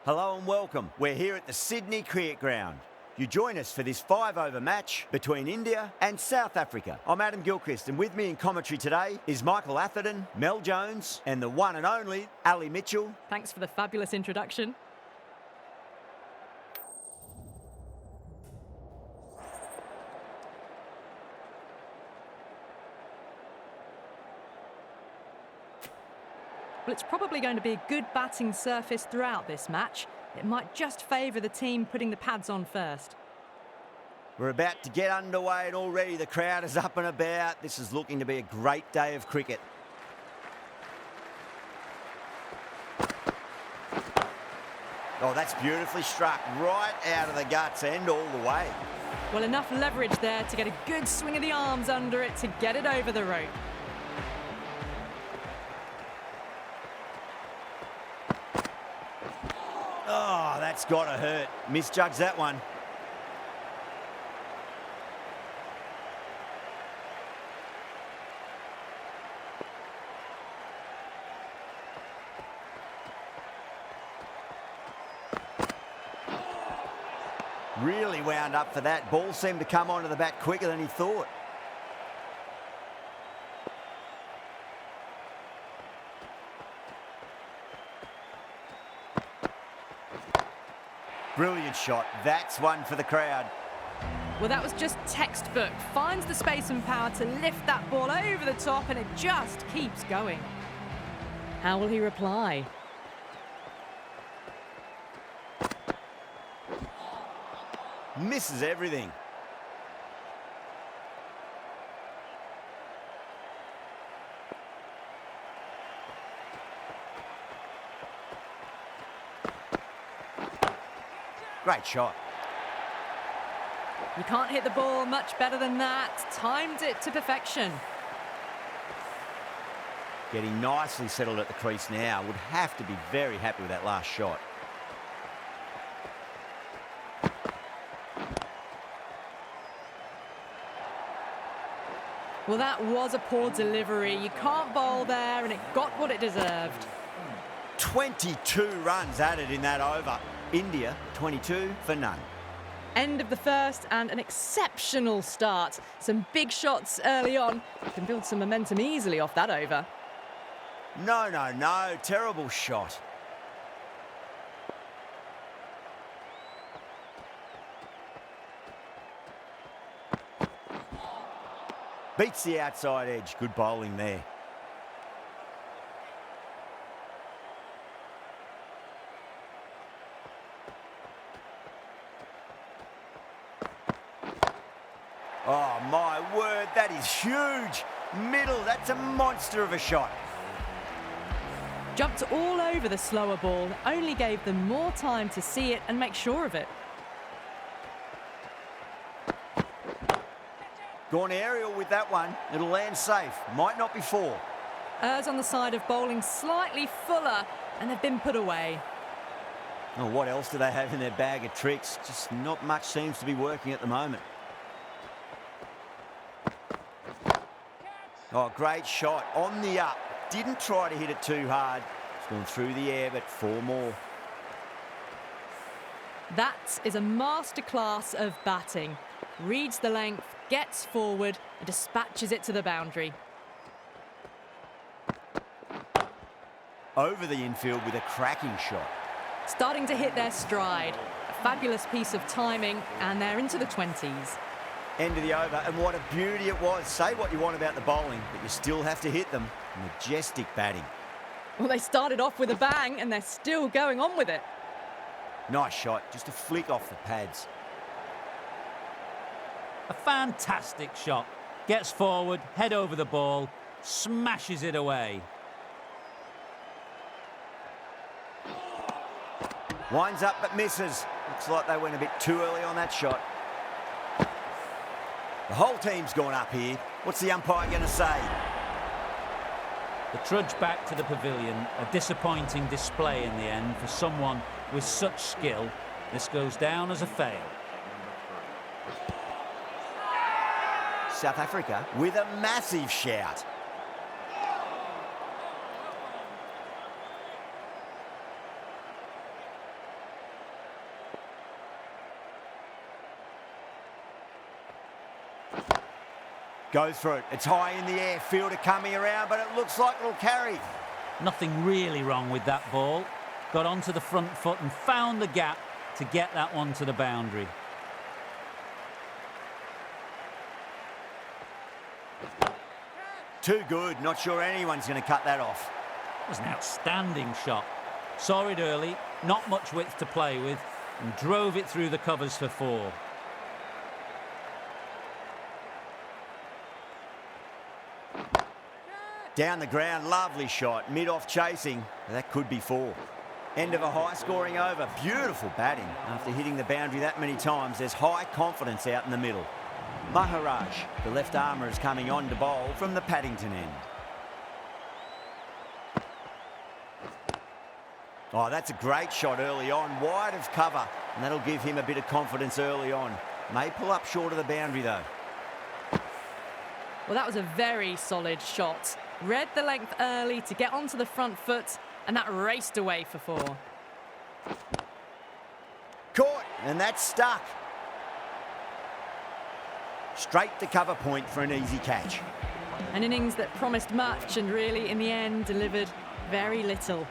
Hello and welcome. We're here at the Sydney Cricket Ground. You join us for this 5-over match between India and South Africa. I'm Adam Gilchrist, and with me in commentary today is Michael Atherton, Mel Jones, and the one and only Ali Mitchell. Thanks for the fabulous introduction. Well, it's probably going to be a good batting surface throughout this match. It might just favour the team putting the pads on first. We're about to get underway and already the crowd is up and about. This is looking to be a great day of cricket. Oh, that's beautifully struck right out of the guts and all the way. Well, enough leverage there to get a good swing of the arms under it to get it over the rope. Oh, that's got to hurt. Misjudged that one. Really wound up for that. Ball seemed to come onto the bat quicker than he thought. Brilliant shot. That's one for the crowd. Well, that was just textbook. Finds the space and power to lift that ball over the top, and it just keeps going. How will he reply? Misses everything. Great shot. You can't hit the ball much better than that. Timed it to perfection. Getting nicely settled at the crease now. Would have to be very happy with that last shot. Well, that was a poor delivery. You can't bowl there, and it got what it deserved. 22 runs added in that over. India, 22 for none. End of the first, and an exceptional start. Some big shots early on. You can build some momentum easily off that over. No. Terrible shot. Beats the outside edge. Good bowling there. Oh, my word, that is huge. Middle, that's a monster of a shot. Jumped all over the slower ball, only gave them more time to see it and make sure of it. Gone aerial with that one. It'll land safe. Might not be four. Errs on the side of bowling slightly fuller, and they've been put away. Oh, what else do they have in their bag of tricks? Just not much seems to be working at the moment. Oh, great shot. On the up. Didn't try to hit it too hard. It's gone through the air, but four more. That is a masterclass of batting. Reads the length, gets forward, and dispatches it to the boundary. Over the infield with a cracking shot. Starting to hit their stride. A fabulous piece of timing, and they're into the 20s. End of the over, and what a beauty it was. Say what you want about the bowling, but you still have to hit them. Majestic batting. Well, they started off with a bang, and they're still going on with it. Nice shot, just a flick off the pads. A fantastic shot. Gets forward, head over the ball, smashes it away. Winds up but misses. Looks like they went a bit too early on that shot. The whole team's gone up here. What's the umpire going to say? The trudge back to the pavilion. A disappointing display in the end for someone with such skill. This goes down as a fail. South Africa with a massive shout. Goes for it. It's high in the air. Fielder coming around, but it looks like it'll carry. Nothing really wrong with that ball. Got onto the front foot and found the gap to get that one to the boundary. Too good. Not sure anyone's going to cut that off. It was an outstanding shot. Saw it early, not much width to play with, and drove it through the covers for 4. Down the ground, lovely shot. Mid-off chasing. That could be 4. End of a high-scoring over. Beautiful batting. After hitting the boundary that many times, there's high confidence out in the middle. Maharaj, the left armour, is coming on to bowl from the Paddington end. Oh, that's a great shot early on, wide of cover, and that'll give him a bit of confidence early on. May pull up short of the boundary, though. Well, that was a very solid shot. Read the length early to get onto the front foot, and that raced away for 4. Caught, and that's stuck. Straight to cover point for an easy catch. An innings that promised much and really, in the end, delivered very little.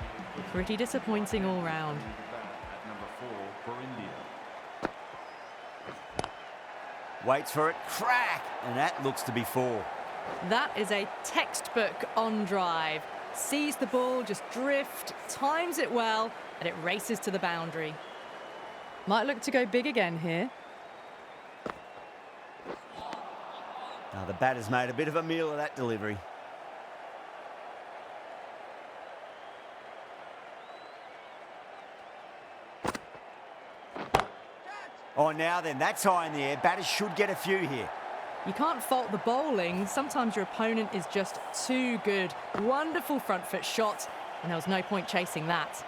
Pretty disappointing all round. At number 4 for India. Waits for it, crack, and that looks to be 4. That is a textbook on drive. Sees the ball just drift, times it well, and it races to the boundary. Might look to go big again here. Now the batter's made a bit of a meal of that delivery. Oh, now then, that's high in the air. Batters should get a few here. You can't fault the bowling. Sometimes your opponent is just too good. Wonderful front foot shot, and there was no point chasing that.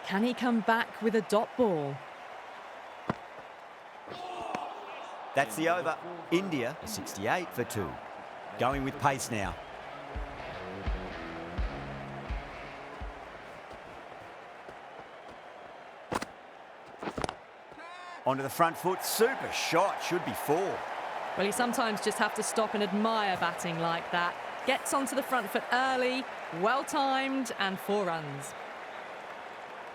Can he come back with a dot ball? That's the over. India, 68 for 2. Going with pace now. Onto the front foot, super shot, should be 4. Well, you sometimes just have to stop and admire batting like that. Gets onto the front foot early, well-timed, and 4 runs.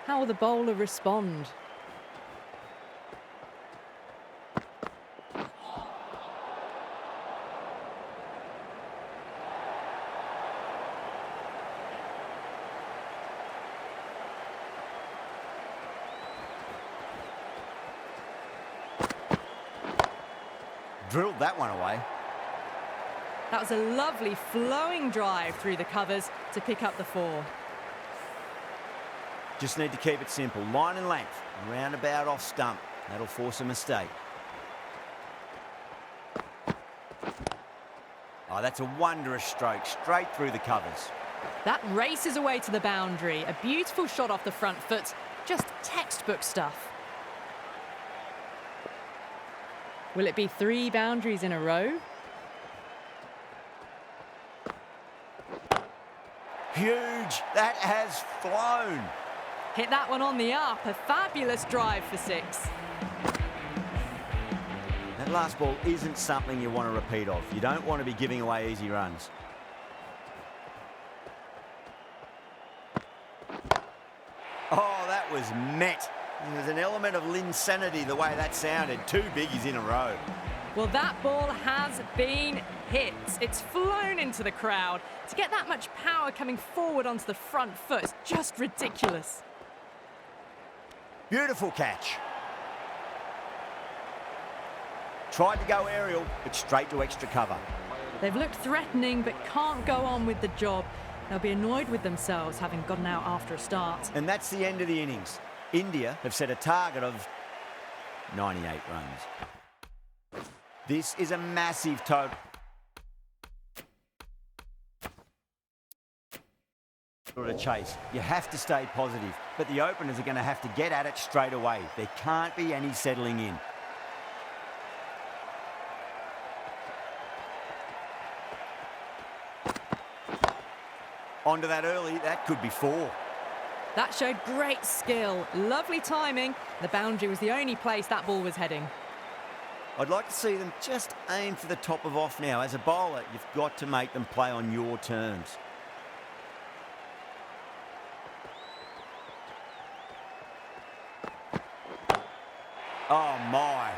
How will the bowler respond? Drilled that one away. That was a lovely flowing drive through the covers to pick up the 4. Just need to keep it simple. Line and length, roundabout off stump. That'll force a mistake. Oh, that's a wondrous stroke, straight through the covers. That races away to the boundary. A beautiful shot off the front foot. Just textbook stuff. Will it be 3 boundaries in a row? Huge, that has flown. Hit that one on the up. A fabulous drive for 6. That last ball isn't something you want to repeat of. You don't want to be giving away easy runs. Oh, that was met. There's an element of insanity the way that sounded. 2 biggies in a row. Well, that ball has been hit. It's flown into the crowd. To get that much power coming forward onto the front foot is just ridiculous. Beautiful catch. Tried to go aerial, but straight to extra cover. They've looked threatening, but can't go on with the job. They'll be annoyed with themselves having gotten out after a start. And that's the end of the innings. India have set a target of 98 runs. This is a massive total. To chase. You have to stay positive, but the openers are going to have to get at it straight away. There can't be any settling in. Onto that early, that could be 4. That showed great skill, lovely timing. The boundary was the only place that ball was heading. I'd like to see them just aim for the top of off now. As a bowler, you've got to make them play on your terms. Oh my,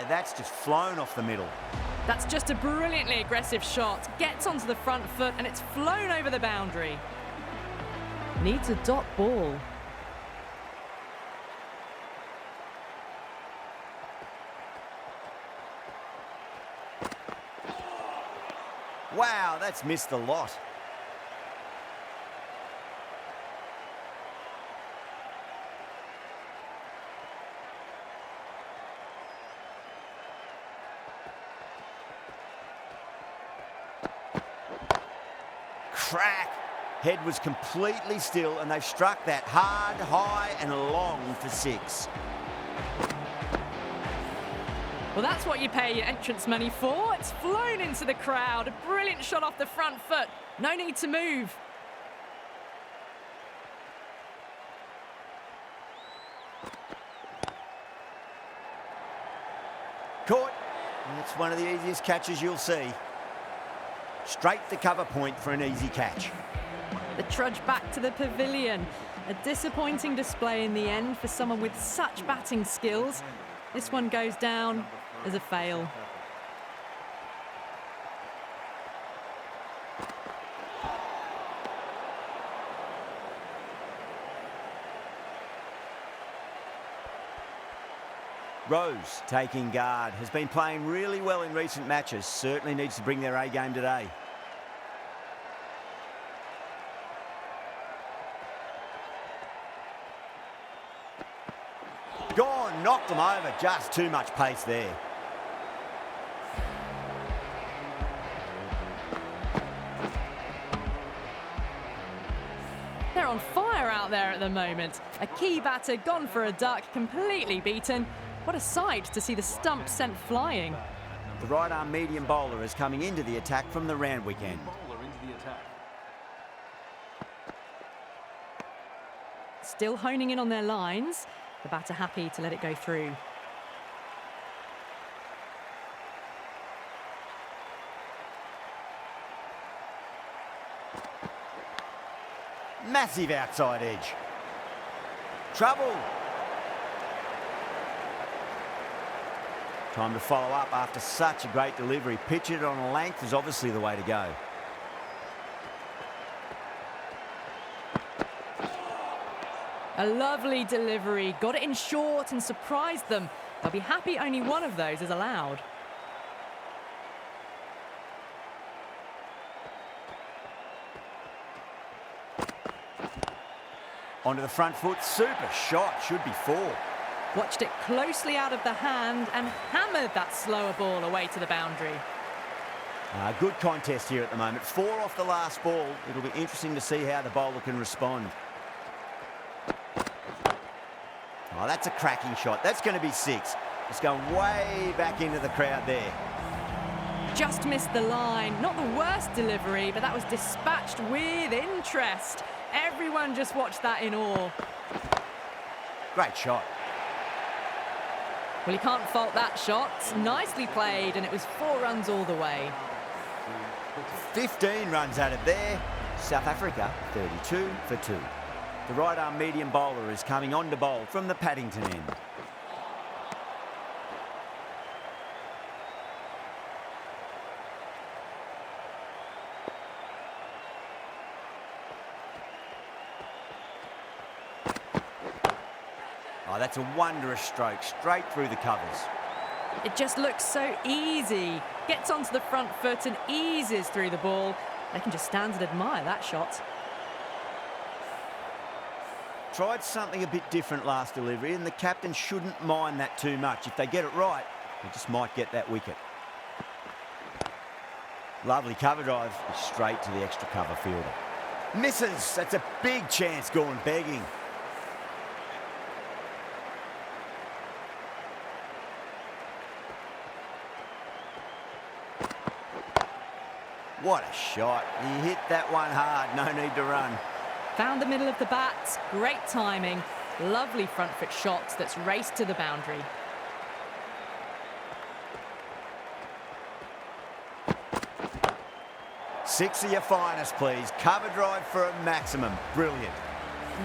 that's just flown off the middle. That's just a brilliantly aggressive shot. Gets onto the front foot and it's flown over the boundary. Needs a dot ball. Wow, that's missed a lot. Crack. Head was completely still and they've struck that hard, high and long for 6. Well, that's what you pay your entrance money for. It's flown into the crowd. A brilliant shot off the front foot. No need to move. Caught. And it's one of the easiest catches you'll see. Straight to cover point for an easy catch. The trudge back to the pavilion. A disappointing display in the end for someone with such batting skills. This one goes down as a fail. Rose taking guard, has been playing really well in recent matches, certainly needs to bring their A game today. Gone, knocked them over, just too much pace there. They're on fire out there at the moment. A key batter gone for a duck, completely beaten. What a sight to see the stump sent flying. The right arm medium bowler is coming into the attack from the Randwick end. Bowler into the attack. Still honing in on their lines. The batter happy to let it go through. Massive outside edge. Trouble. Time to follow up after such a great delivery. Pitch it on a length is obviously the way to go. A lovely delivery. Got it in short and surprised them. They'll be happy only one of those is allowed. Onto the front foot. Super shot. Should be 4. Watched it closely out of the hand and hammered that slower ball away to the boundary. Good contest here at the moment. 4 off the last ball. It'll be interesting to see how the bowler can respond. Oh, that's a cracking shot. That's going to be 6. It's going way back into the crowd there. Just missed the line. Not the worst delivery, but that was dispatched with interest. Everyone just watched that in awe. Great shot. Well, you can't fault that shot. Nicely played, and it was 4 runs all the way. 15 runs out of there. South Africa, 32 for 2. The right arm medium bowler is coming on to bowl from the Paddington end. Oh, that's a wondrous stroke, straight through the covers. It just looks so easy. Gets onto the front foot and eases through the ball. They can just stand and admire that shot. Tried something a bit different last delivery, and the captain shouldn't mind that too much. If they get it right, they just might get that wicket. Lovely cover drive, straight to the extra cover fielder. Misses, that's a big chance gone begging. What a shot. He hit that one hard, no need to run. Found the middle of the bat, great timing. Lovely front foot shot that's raced to the boundary. 6 of your finest, please. Cover drive for a maximum. Brilliant.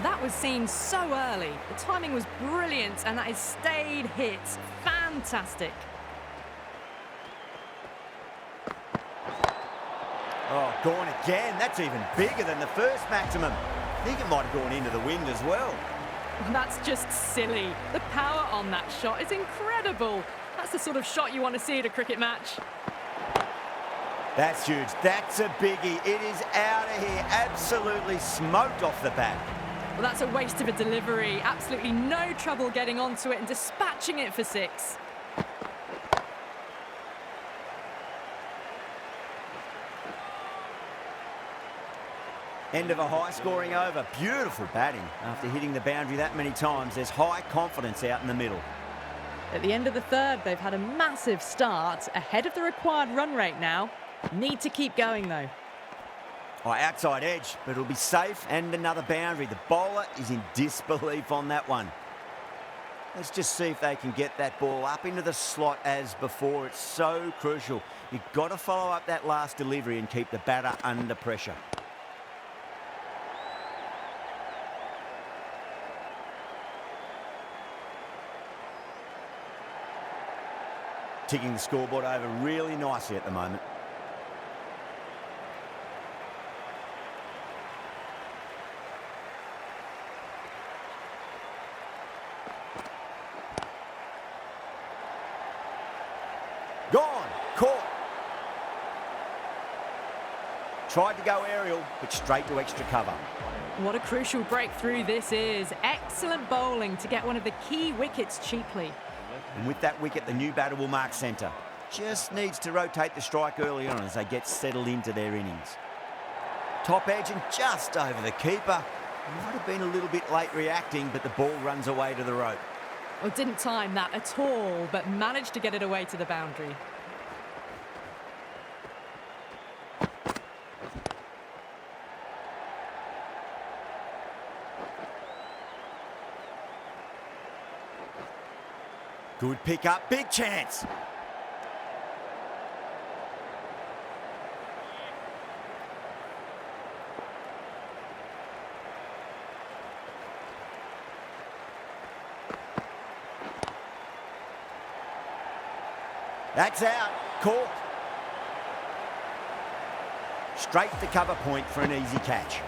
That was seen so early. The timing was brilliant, and that is stayed hit. Fantastic. Oh, gone again. That's even bigger than the first maximum. I think it might have gone into the wind as well. That's just silly. The power on that shot is incredible. That's the sort of shot you want to see at a cricket match. That's huge. That's a biggie. It is out of here. Absolutely smoked off the bat. Well, that's a waste of a delivery. Absolutely no trouble getting onto it and dispatching it for 6. End of a high-scoring over. Beautiful batting. After hitting the boundary that many times, there's high confidence out in the middle. At the end of the third, they've had a massive start, ahead of the required run rate now. Need to keep going, though. Oh, outside edge, but it'll be safe and another boundary. The bowler is in disbelief on that one. Let's just see if they can get that ball up into the slot as before. It's so crucial. You've got to follow up that last delivery and keep the batter under pressure. Ticking the scoreboard over really nicely at the moment. Gone, caught. Tried to go aerial, but straight to extra cover. What a crucial breakthrough this is. Excellent bowling to get one of the key wickets cheaply. And with that wicket, the new batter will mark centre. Just needs to rotate the strike early on as they get settled into their innings. Top edge and just over the keeper. Might have been a little bit late reacting, but the ball runs away to the rope. Well, didn't time that at all, but managed to get it away to the boundary. Good pick up, big chance. That's out, caught. Straight to cover point for an easy catch.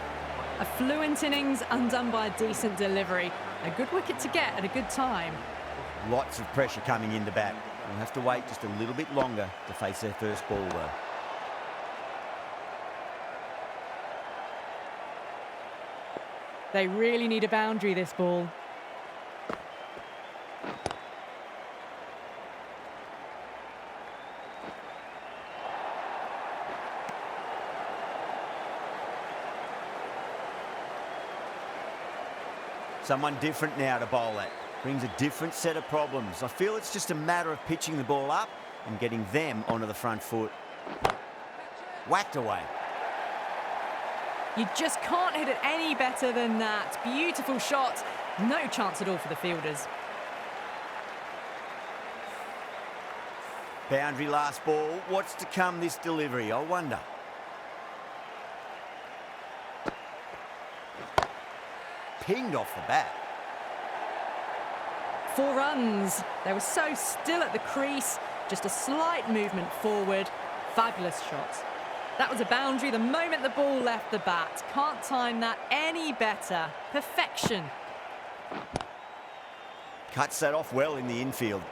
A fluent innings undone by a decent delivery. A good wicket to get at a good time. Lots of pressure coming into bat. We'll have to wait just a little bit longer to face their first ball though. They really need a boundary, this ball. Someone different now to bowl at. Brings a different set of problems. I feel it's just a matter of pitching the ball up and getting them onto the front foot. Whacked away. You just can't hit it any better than that. Beautiful shot. No chance at all for the fielders. Boundary last ball. What's to come this delivery, I wonder. Pinged off the bat. 4 runs. They were so still at the crease. Just a slight movement forward. Fabulous shot. That was a boundary the moment the ball left the bat. Can't time that any better. Perfection. Cuts that off well in the infield.